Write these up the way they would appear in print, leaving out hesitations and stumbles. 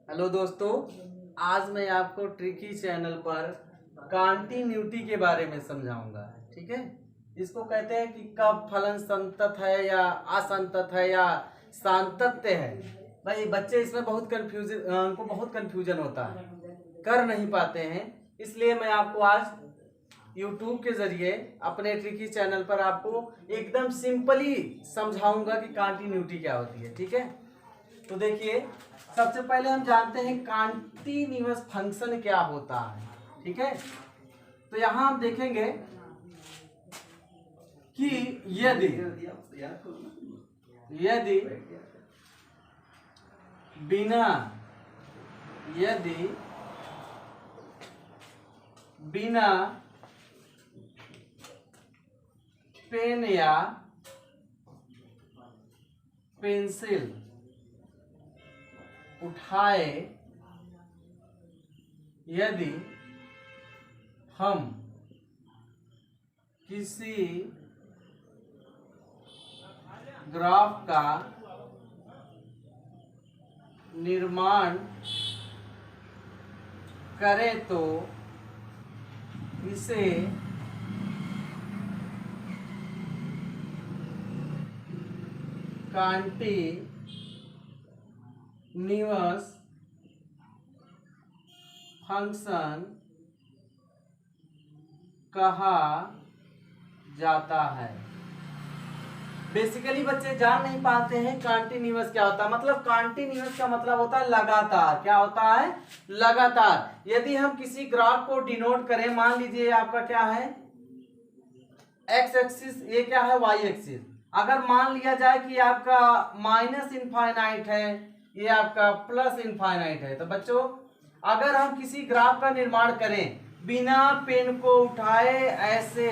Hello दोस्तों, आज मैं आपको ट्रिकी चैनल पर कॉन्टिन्यूटी के बारे में समझाऊंगा। ठीक है, इसको कहते हैं कि कब फलन संतत है या असंतत है या सांतत्य है। भाई बच्चे इसमें उनको बहुत कंफ्यूजन होता है, कर नहीं पाते हैं। इसलिए मैं आपको आज YouTube के जरिए अपने ट्रिकी चैनल पर आपको एकदम सिंपली समझाऊंगा कि कॉन्टिन्यूटी क्या होती है। ठीक है, तो देखिए, सबसे पहले हम जानते हैं कॉन्टिन्यूअस फंक्शन क्या होता है। ठीक है, तो यहां हम देखेंगे कि यदि बिना पेन या पेंसिल उठाए यदि हम किसी ग्राफ का निर्माण करें तो इसे कॉन्टिन्यूअस फंक्शन कहा जाता है। बेसिकली बच्चे जान नहीं पाते हैं कॉन्टिन्यूअस क्या होता है। मतलब कॉन्टिन्यूअस का मतलब होता है लगातार। क्या होता है? लगातार। यदि हम किसी ग्राफ को डिनोट करें, मान लीजिए आपका क्या है एक्स एक्सिस, ये क्या है वाई एक्सिस। अगर मान लिया जाए कि आपका माइनस इनफाइनाइट है, ये आपका प्लस इनफाइनाइट है, तो बच्चों अगर हम किसी ग्राफ का निर्माण करें बिना पेन को उठाए, ऐसे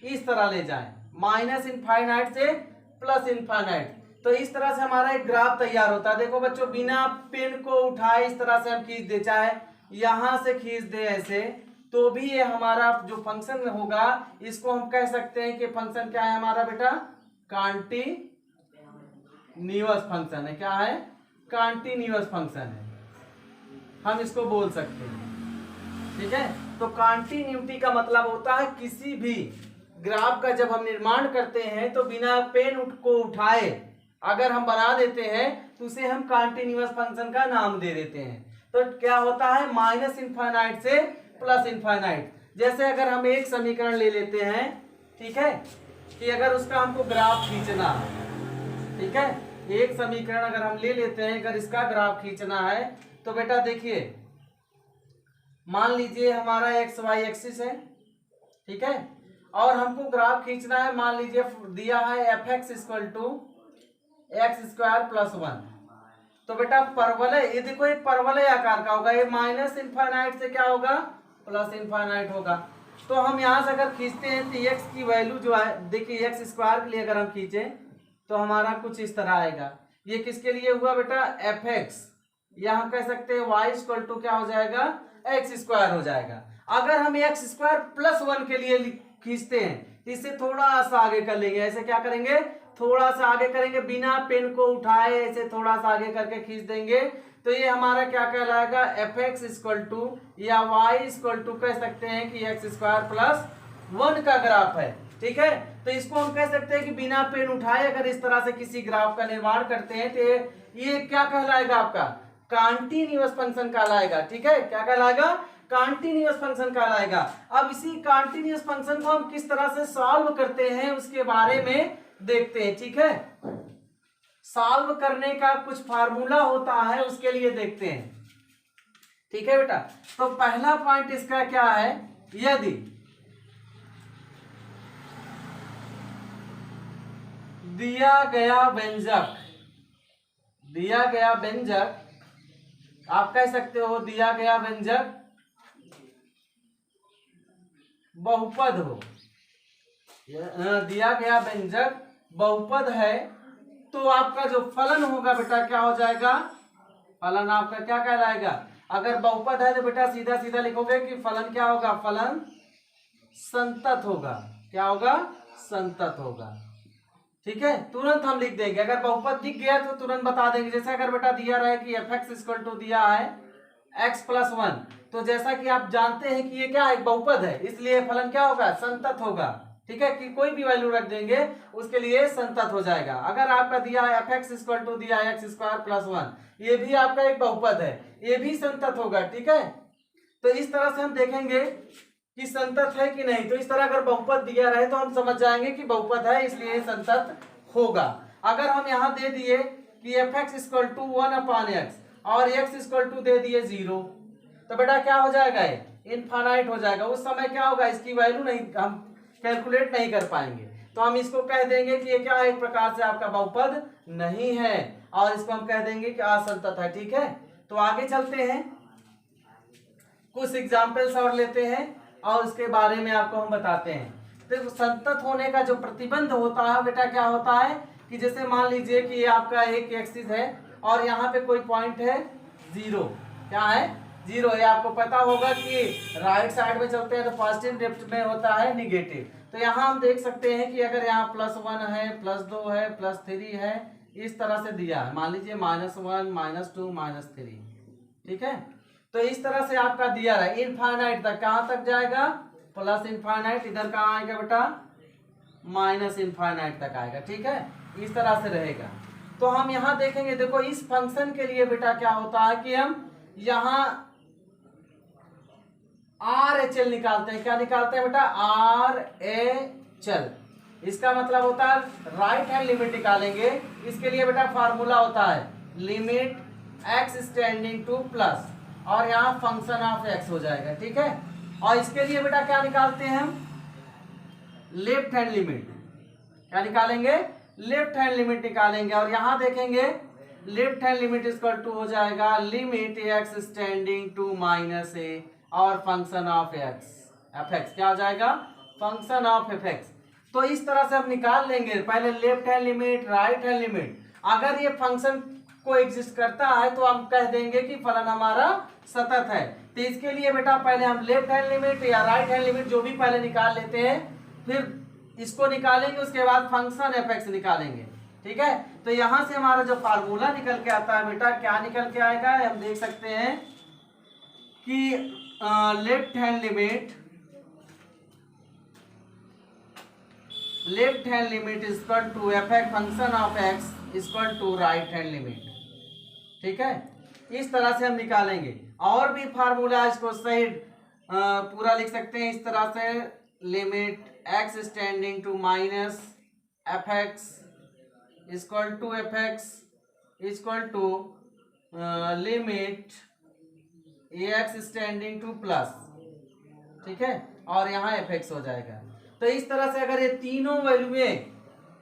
इस तरह ले जाएं माइनस इनफाइनाइट से प्लस इनफाइनाइट, तो इस तरह से हमारा एक ग्राफ तैयार होता है। देखो बच्चों, बिना पेन को उठाए इस तरह से हम खींच दे, चाहे यहां से खींच दे ऐसे, तो भी ये हमारा जो फंक्शन होगा इसको हम कह सकते हैं कि फंक्शन क्या है हमारा बेटा, कॉन्टिन्यूअस फंक्शन है। क्या है? कॉन्टिन्यूअस फंक्शन है, हम इसको बोल सकते हैं। ठीक है, तो कॉन्टिन्यूटी का मतलब होता है किसी भी ग्राफ का जब हम निर्माण करते हैं तो बिना पेन को उठाए अगर हम बना देते हैं तो उसे हम कॉन्टिन्यूअस फंक्शन का नाम दे देते हैं। तो क्या होता है, माइनस इनफाइनाइट से प्लस इनफाइनाइट। जैसे अगर हम एक समीकरण ले लेते हैं, ठीक है, कि अगर उसका हमको ग्राफ खींचना है, ठीक है, एक समीकरण अगर हम ले लेते हैं, अगर इसका ग्राफ खींचना है तो बेटा देखिए, मान लीजिए हमारा एक्स वाई एक्सिस है, ठीक है, और हमको ग्राफ खींचना है, मान लीजिए दिया है f x equal to x square plus 1। तो बेटा परवलय, ये देखो एक परवलय आकार का होगा, ये माइनस इनफाइनाइट से क्या होगा, प्लस इनफाइनाइट होगा। तो हम यहां से अगर खींचते हैं तो एक्स की वैल्यू जो है, देखिए एक्स स्क्वायर के लिए अगर हम खींचे तो हमारा कुछ इस तरह आएगा। ये किसके लिए हुआ बेटा, एफ एक्स, या हम कह सकते हैं वाई इक्वल टू क्या हो जाएगा, एक्स स्क्वायर हो जाएगा। अगर हम एक्स स्क्वायर प्लस 1 के लिए खींचते हैं तो इसे थोड़ा सा आगे कर लेंगे, ऐसे क्या करेंगे, थोड़ा सा आगे करेंगे, बिना पेन को उठाए ऐसे थोड़ा सा आगे करके खींच देंगे, तो ये हमारा क्या कहलाएगा, एफ एक्स इक्वल टू या वाई इक्वल टू कह सकते हैं कि एक्स स्क्वायर प्लस 1 का ग्राफ है। ठीक है, तो इसको हम कह सकते हैं कि बिना पेन उठाए अगर इस तरह से किसी ग्राफ का निर्माण करते हैं तो ये क्या कहलाएगा, आपका कॉन्टिन्यूअस फंक्शन कहलाएगा। ठीक है, क्या कहलाएगा, कॉन्टिन्यूअस फंक्शन कहलाएगा। अब इसी कॉन्टिन्यूअस फंक्शन को हम किस तरह से सॉल्व करते हैं उसके बारे में देखते हैं। ठीक है, सॉल्व करने का कुछ फार्मूला होता है, उसके लिए देखते हैं। ठीक है बेटा, तो पहला पॉइंट इसका क्या है, यदि दिया गया व्यंजक आप कह सकते हो, दिया गया व्यंजक बहुपद हो, दिया गया व्यंजक बहुपद है, तो आपका जो फलन होगा बेटा क्या हो जाएगा, फलन आपका क्या कहलाएगा। अगर बहुपद है तो बेटा सीधा सीधा लिखोगे कि फलन क्या होगा, फलन संतत होगा। क्या होगा, संतत होगा। ठीक है, तुरंत हम लिख देंगे। अगर बहुपद दिख गया तो तुरंत बता देंगे। जैसे अगर बेटा दिया रहा है कि एफ एक्स इक्वल टू दिया है x प्लस 1, तो जैसा कि आप जानते हैं कि ये क्या एक बहुपद है, इसलिए फलन क्या होगा, संतत होगा। ठीक है, कि कोई भी वैल्यू रख देंगे उसके लिए संतत हो जाएगा। अगर आपका दिया है एफ एक्स इक्वल टू दिया है एक्स स्क्वायर प्लस 1, ये भी आपका एक बहुपद है, ये भी संतत होगा। ठीक है, तो इस तरह से हम देखेंगे कि संतत है कि नहीं। तो इस तरह अगर बहुपद दिया रहे तो हम समझ जाएंगे कि बहुपद है, इसलिए संतत होगा। अगर हम यहाँ दे दिए कि F x equal to 1/x और x इक्वल टू दे दिए 0, तो बेटा क्या हो जाएगा, ये इनफाइनाइट हो जाएगा। उस समय क्या होगा, इसकी वैल्यू नहीं, हम कैलकुलेट नहीं कर पाएंगे। तो हम इसको कह देंगे कि ये क्या है, एक प्रकार से आपका बहुपद नहीं है, और इसको हम कह देंगे कि असंतत है। ठीक है, तो आगे चलते हैं, कुछ एग्जाम्पल्स और लेते हैं और उसके बारे में आपको हम बताते हैं। तो संतत होने का जो प्रतिबंध होता है बेटा क्या होता है कि जैसे मान लीजिए कि ये आपका एक एक्सिस है और यहाँ पे कोई पॉइंट है 0, क्या है 0। ये आपको पता होगा कि राइट साइड में चलते हैं तो पॉजिटिव, लेफ्ट में होता है निगेटिव। तो यहाँ हम देख सकते हैं कि अगर यहाँ +1 है, +2 है, +3 है, इस तरह से दिया है। मान लीजिए -1 -2 -3। ठीक है, तो इस तरह से आपका दिया रहा है इनफाइनाइट तक। कहाँ तक जाएगा, प्लस इनफाइनाइट, इधर कहाँ आएगा बेटा, माइनस इनफाइनाइट तक आएगा। ठीक है, इस तरह से रहेगा। तो हम यहाँ देखेंगे, देखो इस फंक्शन के लिए बेटा क्या होता है कि हम यहाँ RHL निकालते हैं। क्या निकालते हैं बेटा, RHL। इसका मतलब होता है राइट हैंड लिमिट निकालेंगे। इसके लिए बेटा फार्मूला होता है limit x tending to plus, और यहाँ फंक्शन ऑफ x हो जाएगा। ठीक है, और इसके लिए बेटा क्या निकालते हैं हम, लेफ्ट हैंड लिमिट। क्या निकालेंगे, लेफ्ट हैंड लिमिट निकालेंगे। और यहाँ देखेंगे left hand limit equal to हो जाएगा limit x tending to -a और फंक्शन ऑफ f(x) क्या हो जाएगा, फंक्शन ऑफ f(x). तो इस तरह से हम निकाल लेंगे, पहले left hand limit, right hand limit. अगर ये फंक्शन को एग्जिस्ट करता है तो हम कह देंगे कि फलन हमारा सतत है। तो इसके लिए बेटा पहले हम लेफ्ट हैंड लिमिट या राइट हैंड लिमिट जो भी पहले निकाल लेते हैं, फिर इसको निकालेंगे, उसके बाद फंक्शन f(x) निकालेंगे। ठीक है, तो यहां से हमारा जो फार्मूला निकल के आता है बेटा, क्या निकल के आएगा, हम देख सकते हैं कि left hand limit equal to f(x) function of x equal to right hand limit. ठीक है, इस तरह से हम निकालेंगे। और भी फार्मूला इसको सही पूरा लिख सकते हैं इस तरह से, limit x tending to -f(x) equal to f(x) equal to limit ax tending to plus. ठीक है, और यहाँ f(x) हो जाएगा। तो इस तरह से अगर ये तीनों वैल्यूएं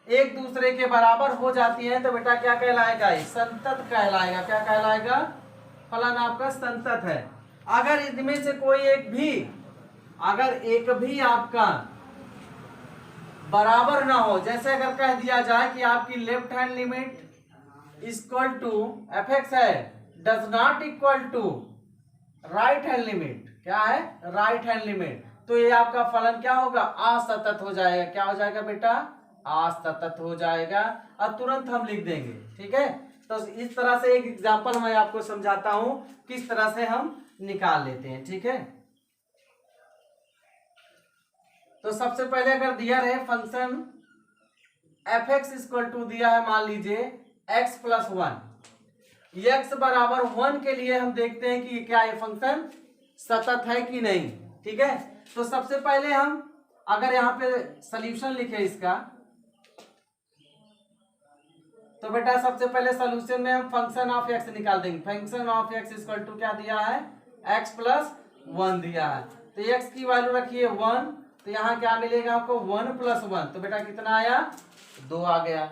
एक दूसरे के बराबर हो जाती हैं तो बेटा क्या कहलाएगा, संतत कहलाएगा। क्या कहलाएगा, फलन आपका संतत है। अगर इनमें से कोई एक भी आपका बराबर ना हो, जैसे अगर कह दिया जाए कि आपकी left hand limit equal to f(x) है, does not equal to right hand limit. क्या है, राइट हैंड लिमिट, तो ये आपका फलन क्या होगा, असतत हो जाएगा। क्या हो जाएगा बेटा, असतत हो जाएगा, और तुरंत हम लिख देंगे। ठीक है, तो इस तरह से एक एग्जांपल मैं आपको समझाता हूं किस तरह से हम निकाल लेते हैं। ठीक है, तो सबसे पहले अगर दिया रहे फंक्शन f(x) इक्वल टू दिया है, मान लीजिए x + 1, x बराबर 1 के लिए हम देखते हैं कि क्या ये फंक्शन सतत है कि नहीं। ठीक है, तो सबसे पहले हम अगर यहाँ पे सॉल्यूशन लिखे इसका, तो बेटा सबसे पहले सॉल्यूशन में हम फंक्शन ऑफ x निकाल देंगे। Function of x equal to क्या दिया है, x + 1 दिया है। तो x की वैल्यू रखिए 1, तो यहाँ क्या मिलेगा आपको 1 + 1, तो बेटा कितना आया, 2 आ गया।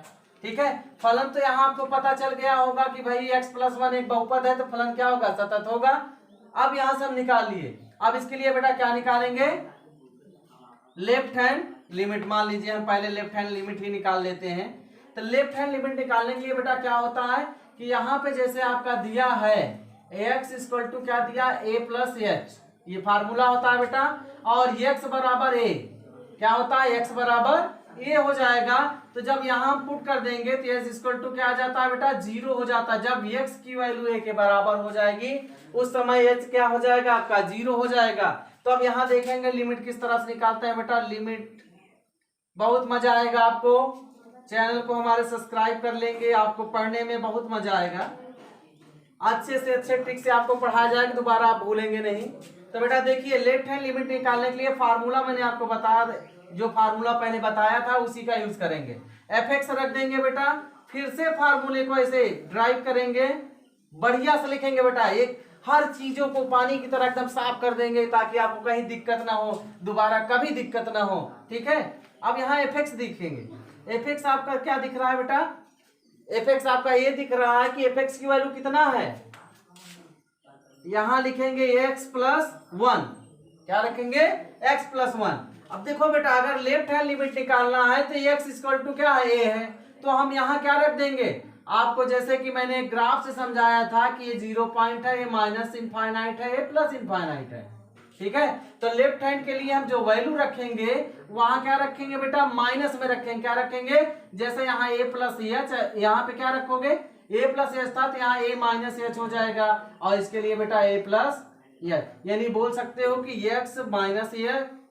ठीक है, फलन तो यहाँ आपको पता चल गया होगा कि भाई x + 1 एक बहुपद है, तो फलन क्या होगा, सतत होगा। अब यहाँ से हम निकाल लिए। अब इसके लिए बेटा क्या निकालेंगे, लेफ्ट हैंड लिमिट। मान लीजिए हम पहले लेफ्ट हैंड लिमिट ही निकाल लेते हैं। तो लेफ्ट हैंड लिमिट निकालने के लिए बेटा क्या होता है कि यहाँ पे जैसे आपका दिया है ax इक्वल टू क्या दिया, a + h, ये फार्मूला होता है बेटा। और x बराबर a, क्या होता है, x बराबर ए हो जाएगा, तो जब यहाँ हम पुट कर देंगे तो एस इक्वल टू क्या आ जाता है बेटा, 0 हो जाता है। जब एक्स की वैल्यू ए के बराबर हो जाएगी उस समय एच क्या हो जाएगा आपका, 0 हो जाएगा। तो अब यहाँ देखेंगे लिमिट किस तरह से निकालते हैं बेटा, लिमिट बहुत मजा आएगा आपको। चैनल को हमारे सब्सक्राइब कर लेंगे, आपको पढ़ने में बहुत मजा आएगा, अच्छे से अच्छे ट्रिक से आपको पढ़ाया जाएगा, दोबारा आप भूलेंगे नहीं। तो बेटा देखिए लेफ्ट हैंड लिमिट निकालने के लिए फार्मूला मैंने आपको बताया, जो फार्मूला पहले बताया था उसी का यूज करेंगे। एफ एक्स रख देंगे बेटा, फिर से फार्मूले को ऐसे ड्राइव करेंगे, बढ़िया से लिखेंगे बेटा, एक हर चीजों को पानी की तरह एकदम साफ कर देंगे ताकि आपको कहीं दिक्कत ना हो, दोबारा कभी दिक्कत ना हो, ठीक है। अब यहाँ एफ एक्स दिखेंगे, एफ एक्स आपका क्या दिख रहा है बेटा, एफ एक्स आपका ये दिख रहा है कि एफ एक्स की वैल्यू कितना है, यहां लिखेंगे एक्स प्लस 1, क्या रखेंगे एक्स प्लस 1। अब देखो बेटा अगर लेफ्ट हैंड लिमिट निकालना है तो एक्स इक्वल टू क्या है, ए है, तो हम यहाँ क्या रख देंगे, आपको जैसे कि मैंने ग्राफ से समझाया था कि ये 0 पॉइंट है, ये माइनस इनफाइनाइट है, ये प्लस इनफाइनाइट है, ठीक है। तो लेफ्ट हैंड के लिए हम जो वैल्यू रखेंगे वहां क्या रखेंगे बेटा, माइनस में रखेंगे, क्या रखेंगे, जैसे यहाँ ए प्लस एच, यहाँ पे क्या रखोगे, ए प्लस एच था तो यहाँ ए माइनस एच हो जाएगा, और इसके लिए बेटा ए प्लस एच, यानी बोल सकते हो कि एक्स माइनस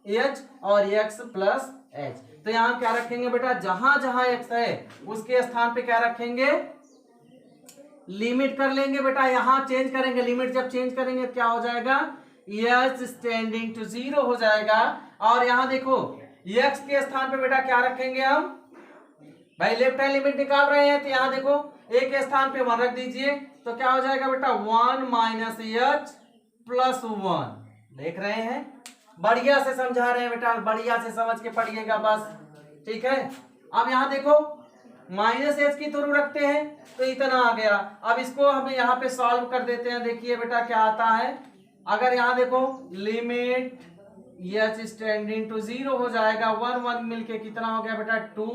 एच और एक्स प्लस एच। तो यहाँ क्या रखेंगे बेटा, जहां जहां एक्स है उसके स्थान पे क्या रखेंगे, लिमिट कर लेंगे बेटा, यहाँ चेंज करेंगे, लिमिट जब चेंज करेंगे क्या हो जाएगा, एच स्टैंडिंग टू 0 हो जाएगा। और यहाँ देखो एक्स के स्थान पे बेटा क्या रखेंगे हम, भाई लेफ्ट हैंड लिमिट निकाल रहे हैं तो यहाँ देखो ए के स्थान पे 1 रख दीजिए, तो क्या हो जाएगा बेटा 1 माइनस एच प्लस 1, देख रहे हैं, बढ़िया से समझा रहे हैं बेटा, बढ़िया से समझ के पढ़िएगा बस, ठीक है। अब यहाँ देखो माइनस एच की थ्रू रखते हैं तो इतना आ गया, अब इसको हम यहाँ पे सॉल्व कर देते हैं, देखिए बेटा क्या आता है, अगर यहाँ देखो लिमिट एच स्टैंडिंग टू 0 हो जाएगा, 1 1 मिलके कितना हो गया बेटा 2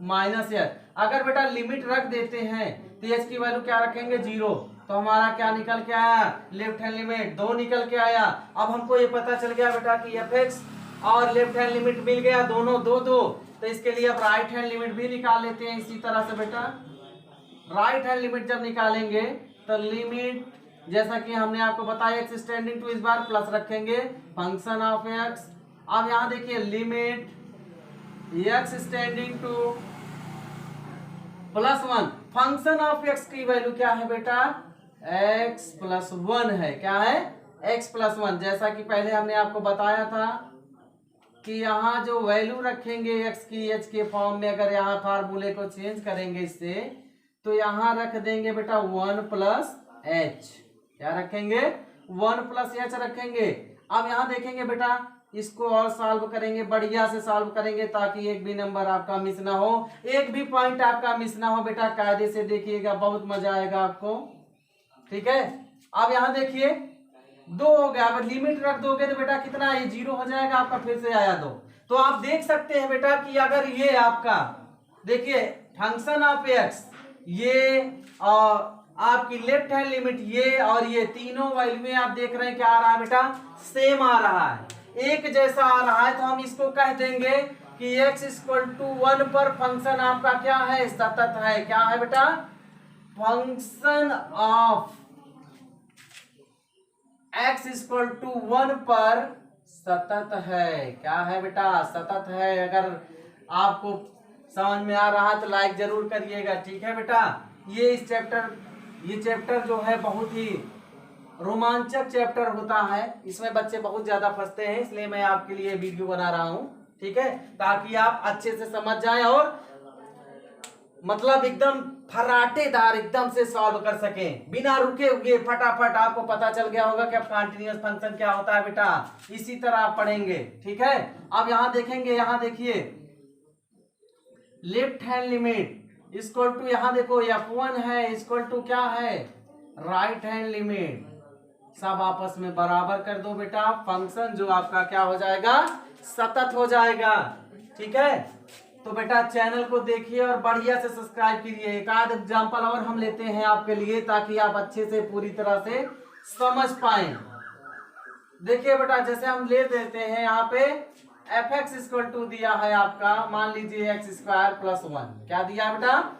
माइनस एच। अगर बेटा लिमिट रख देते हैं तो एच की वैल्यू क्या रखेंगे 0, तो हमारा क्या निकल के आया, लेफ्ट हैंड लिमिट 2 निकल के आया। अब हमको ये पता चल गया बेटा कि एफ एक्स और लेफ्ट हैंड लिमिट मिल गया, दोनों 2 2, तो इसके लिए अब राइट हैंड लिमिट भी निकाल लेते हैं इसी तरह से बेटा। राइट हैंड लिमिट जब निकालेंगे तो लिमिट जैसा कि हमने आपको बताया एक्स स्टैंडिंग टू, इस बार प्लस रखेंगे फंक्शन ऑफ एक्स। अब यहाँ देखिए limit x standing two plus 1, function of x की वैल्यू क्या है बेटा, एक्स प्लस 1 है, क्या है एक्स प्लस 1। जैसा कि पहले हमने आपको बताया था कि यहाँ जो वैल्यू रखेंगे एक्स की एच के फॉर्म में, अगर यहाँ फार्मूले को चेंज करेंगे इससे तो यहाँ रख देंगे बेटा 1 प्लस एच, क्या रखेंगे 1 प्लस एच रखेंगे। अब यहाँ देखेंगे बेटा इसको और सॉल्व करेंगे, बढ़िया से सॉल्व करेंगे ताकि एक भी नंबर आपका मिस ना हो, एक भी पॉइंट आपका मिस ना हो बेटा, कायदे से देखिएगा, बहुत मजा आएगा आपको, ठीक है। अब यहाँ देखिए 2 हो गया, अब लिमिट रख दोगे तो बेटा कितना, ये 0 हो जाएगा आपका, फिर से आया 2। तो आप देख सकते हैं बेटा कि अगर ये आपका देखिए फंक्शन ऑफ एक्स, ये आपकी लेफ्ट हैंड लिमिट ये और ये तीनों वैल्यू में आप देख रहे हैं क्या आ रहा है बेटा, सेम आ रहा है, एक जैसा आ रहा है, तो हम इसको कह देंगे कि x इक्वल टू 1 पर फंक्शन आपका क्या है, सतत है, क्या है बेटा, function of x equal to 1 पर सतत है, क्या है बेटा, सतत है। अगर आपको समझ में आ रहा है तो लाइक जरूर करिएगा, ठीक है बेटा। ये चैप्टर जो है बहुत ही रोमांचक चैप्टर होता है, इसमें बच्चे बहुत ज्यादा फंसते हैं, इसलिए मैं आपके लिए वीडियो बना रहा हूं, ठीक है, ताकि आप अच्छे से समझ जाएं और मतलब एकदम फराटेदार एकदम से सॉल्व कर सकें बिना रुके हुए, फटाफट। आपको पता चल गया होगा कि अब कंटीन्यूअस फंक्शन क्या होता है बेटा, इसी तरह आप पढ़ेंगे, ठीक है। अब यहां देखेंगे, यहां देखिए left hand limit equal to, यहां देखो f1 है इक्वल टू क्या है, राइट हैंड लिमिट, सब आपस में बराबर कर दो बेटा, फंक्शन जो आपका क्या हो जाएगा, सतत हो जाएगा, ठीक है। तो बेटा चैनल को देखिए और बढ़िया से सब्सक्राइब कीजिए। एक आध एग्जाम्पल और हम लेते हैं आपके लिए ताकि आप अच्छे से पूरी तरह से समझ पाए। देखिए बेटा जैसे हम ले देते हैं यहाँ पे एफ एक्स इक्वल टू दिया है आपका, मान लीजिए एक्स स्क्वायर प्लस वन। क्या दिया है बेटा?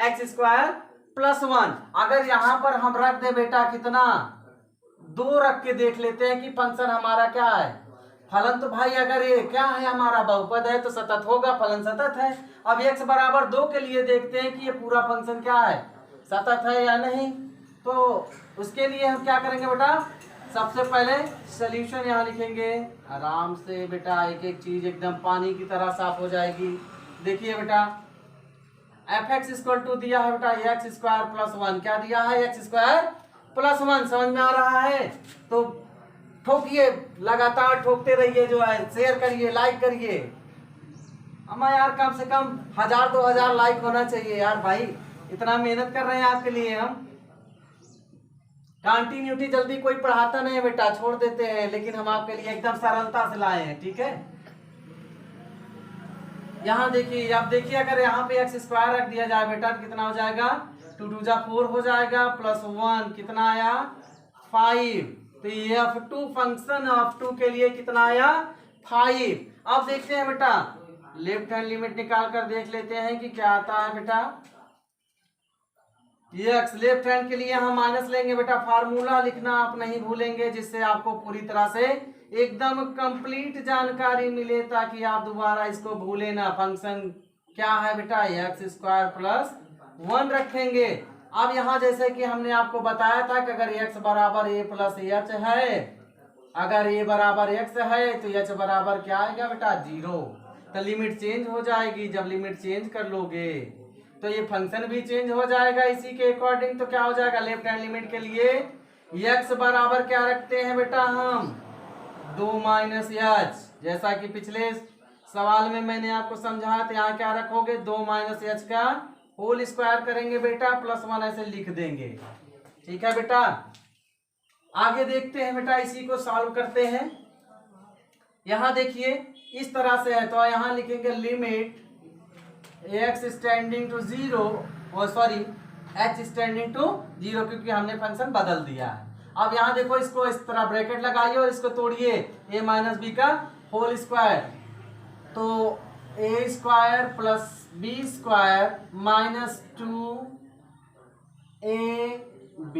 X square plus one. अगर यहां पर हम रख दे बेटा कितना, दो रख के देख लेते हैं कि फंक्शन हमारा क्या है, फलन। तो भाई अगर ये क्या है हमारा बहुपद है तो सतत होगा, फलन सतत है। अब x बराबर 2 के लिए देखते हैं कि ये पूरा फंक्शन क्या है, सतत है या नहीं। तो उसके लिए हम क्या करेंगे बेटा, सबसे पहले सॉल्यूशन यहाँ लिखेंगे आराम से बेटा, एक एक चीज एकदम पानी की तरह साफ हो जाएगी। देखिए बेटा एफ एक्स इक्वल टू दिया है बेटा एक्स स्क्वायर प्लस वन। क्या दिया है? X square plus one. समझ में आ रहा है? तो ठोकिए, लगातार ठोकते रहिए, जो है शेयर करिए, लाइक करिए। अम्मा यार कम से कम 1000-2000 लाइक होना चाहिए यार भाई, इतना मेहनत कर रहे हैं आपके लिए हम। कंटिन्यूटी जल्दी कोई पढ़ाता नहीं है बेटा, छोड़ देते हैं, लेकिन हम आपके लिए एकदम सरलता से लाए हैं। ठीक है, यहाँ देखिए, आप देखिए अगर यहाँ पे एक्स स्क्वायर रख दिया जाए बेटा तो कितना हो जाएगा, 2 2 जा 4 हो जाएगा, प्लस 1 कितना आया 5। तो ये f2 फंक्शन f2 के लिए कितना आया 5। अब देखते हैं बेटा लेफ्ट हैंड लिमिट निकाल कर देख लेते हैं कि क्या आता है बेटा। ये x लेफ्ट हैंड के लिए हम माइनस लेंगे बेटा, फार्मूला लिखना आप नहीं भूलेंगे, जिससे आपको पूरी तरह से एकदम कंप्लीट जानकारी मिले, ताकि आप दोबारा इसको भूले ना। फंक्शन क्या है बेटा, एक्स स्क्वायर प्लस 1 रखेंगे। अब यहाँ जैसे कि हमने आपको बताया था कि अगर x बराबर a प्लस एच है, अगर a बराबर x है तो h बराबर क्या आएगा बेटा 0। तो लिमिट चेंज हो जाएगी। जब लिमिट चेंज कर लोगे तो ये फंक्शन भी चेंज हो जाएगा इसी के अकॉर्डिंग। तो क्या हो जाएगा, लेफ्ट हैंड लिमिट के लिए x बराबर क्या रखते हैं बेटा हम 2 माइनस एच, जैसा कि पिछले सवाल में मैंने आपको समझाया। तो यहाँ क्या रखोगे 2 माइनस एच का होल स्क्वायर करेंगे बेटा, प्लस 1 ऐसे लिख देंगे। ठीक है बेटा, आगे देखते हैं बेटा, इसी को सॉल्व करते हैं। यहाँ देखिए इस तरह से है, तो यहाँ लिखेंगे लिमिट x स्टैंडिंग टू 0, और सॉरी h स्टैंडिंग टू 0, क्योंकि हमने फंक्शन बदल दिया है। अब यहाँ देखो, इसको इस तरह ब्रैकेट लगाइए और इसको तोड़िए, a माइनस बी का होल स्क्वायर। तो a square plus B square minus 2ab।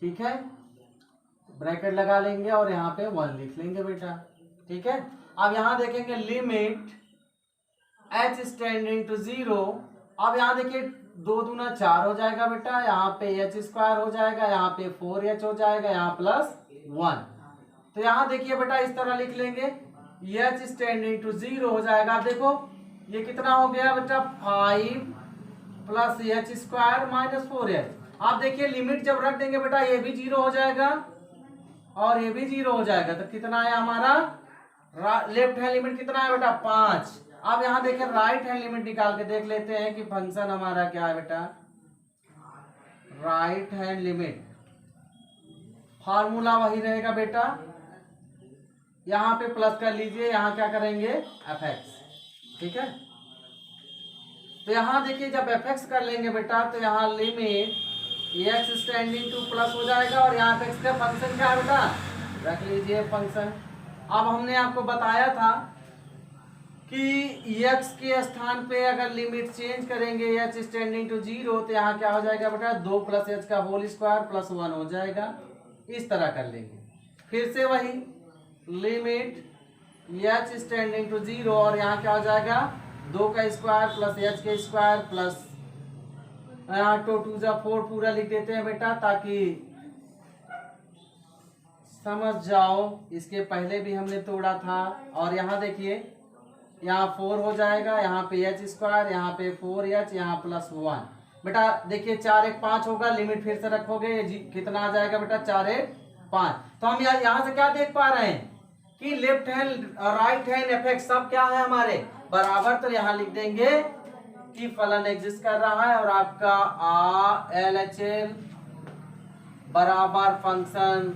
ठीक है, ब्रैकेट लगा लेंगे और यहाँ पे 1 लिख लेंगे बेटा। ठीक है, अब यहाँ देखेंगे लिमिट h स्टैंडिंग टू 0। अब यहाँ देखिए 2 दूना 4 हो जाएगा बेटा, यहाँ पे h स्क्वायर हो जाएगा, यहाँ पे 4h हो जाएगा, यहाँ प्लस 1। तो यहाँ देखिए बेटा इस तरह लिख लेंगे, h स्टैंडिंग टू 0 हो जाएगा। आप देखो ये कितना हो गया बेटा 5 plus h square minus 4h। आप देखिए लिमिट जब रख देंगे बेटा ये भी 0 हो जाएगा और ये भी 0 हो जाएगा। तो कितना है हमारा लेफ्ट हैंड लिमिट कितना है बेटा 5। अब यहाँ देखिए राइट हैंड लिमिट निकाल के देख लेते हैं कि फंक्शन हमारा क्या है बेटा। राइट हैंड लिमिट फार्मूला वही रहेगा बेटा, यहाँ पे प्लस कर लीजिए, यहाँ क्या करेंगे fx। ठीक है, तो यहाँ देखिए जब fx कर लेंगे बेटा तो यहाँ limit x standing two plus हो जाएगा, और यहाँ पे x का फंक्शन क्या है बेटा रख लीजिए फंक्शन। अब हमने आपको बताया था कि x के स्थान पे अगर लिमिट चेंज करेंगे h स्टैंडिंग टू 0, तो यहाँ क्या हो जाएगा बेटा 2 प्लस h का होल स्क्वायर प्लस 1 हो जाएगा। इस तरह कर लेंगे। फिर से वही लिमिट h स्टैंडिंग टू 0, और यहाँ क्या हो जाएगा 2 का स्क्वायर प्लस h के स्क्वायर प्लस यहाँ 2 2 जा 4 पूरा लिख देते हैं बेटा, ताकि समझ जाओ। इसके पहले भी हमने तोड़ा था। और यहाँ देखिए यहाँ 4 हो जाएगा, यहाँ पे h स्क्वायर, यहाँ पे 4h, यहाँ प्लस 1 बेटा। देखिए 4 1 5 होगा, लिमिट फिर से रखोगे कितना आ जाएगा बेटा 4 1 5। तो हम यहाँ से क्या देख पा रहे हैं कि लेफ्ट हैंड और राइट हैंड एफेक्ट सब क्या है हमारे बराबर। तो यहाँ लिख देंगे कि फलन एग्जिस्ट कर रहा है, और आपका LHL बराबर function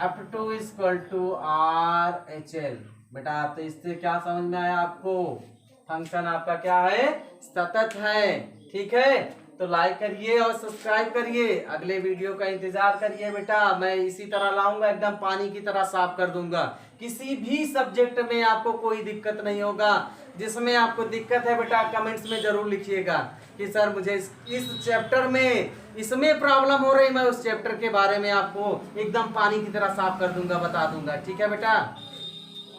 f2 equal to RHL। बेटा तो इससे क्या समझ में आया आपको, फंक्शन आपका क्या है सतत है। ठीक है, तो लाइक करिए और सब्सक्राइब करिए, अगले वीडियो का इंतजार करिए बेटा। मैं इसी तरह लाऊंगा, एकदम पानी की तरह साफ कर दूंगा कि किसी भी सब्जेक्ट में आपको कोई दिक्कत नहीं होगा। जिसमें आपको दिक्कत है बेटा कमेंट्स में जरूर लिखिएगा कि सर मुझे इस चैप्टर में इसमें प्रॉब्लम हो रही, मैं उस चैप्टर के बारे में आपको एकदम पानी की तरह साफ कर दूंगा, बता दूंगा। ठीक है बेटा।